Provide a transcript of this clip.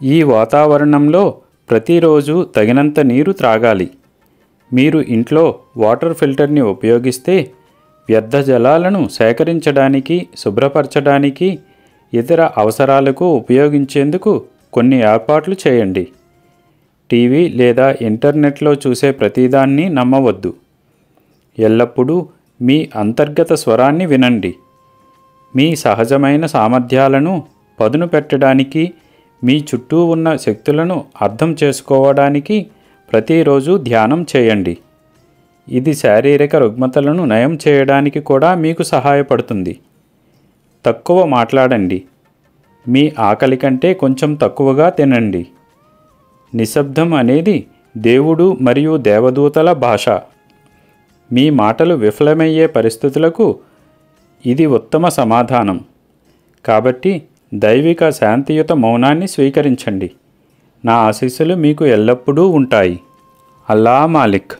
ఈ వాతావరణంలో ప్రతిరోజు తగినంత నీరు త్రాగాలి. మీరు ఇంట్లో వాటర్ ఫిల్టర్ని ఉపయోగిస్తే వ్యర్థ జలాలను సేకరించడానికి, శుభ్రపరచడానికి, ఇతర అవసరాలకు ఉపయోగించేందుకు కొన్ని ఏర్పాట్లు చేయండి. టీవీ లేదా ఇంటర్నెట్లో చూసే ప్రతిదాన్ని నమ్మవద్దు. ఎల్లప్పుడూ మీ అంతర్గత స్వరాన్ని వినండి. మీ సహజమైన సామర్థ్యాలను పదును పెట్టడానికి, మీ చుట్టూ ఉన్న శక్తులను అర్థం చేసుకోవడానికి ప్రతిరోజు ధ్యానం చేయండి. ఇది శారీరక రుగ్మతలను నయం చేయడానికి కూడా మీకు సహాయపడుతుంది. తక్కువ మాట్లాడండి. మీ ఆకలి కంటే కొంచెం తక్కువగా తినండి. నిశ్శబ్దం అనేది దేవుడు మరియు దేవదూతల భాష. మీ మాటలు విఫలమయ్యే పరిస్థితులకు ఇది ఉత్తమ సమాధానం. కాబట్టి దైవిక శాంతియుత మౌనాన్ని స్వీకరించండి. నా ఆశీస్సులు మీకు ఎల్లప్పుడూ ఉంటాయి. అల్లా మాలిక్.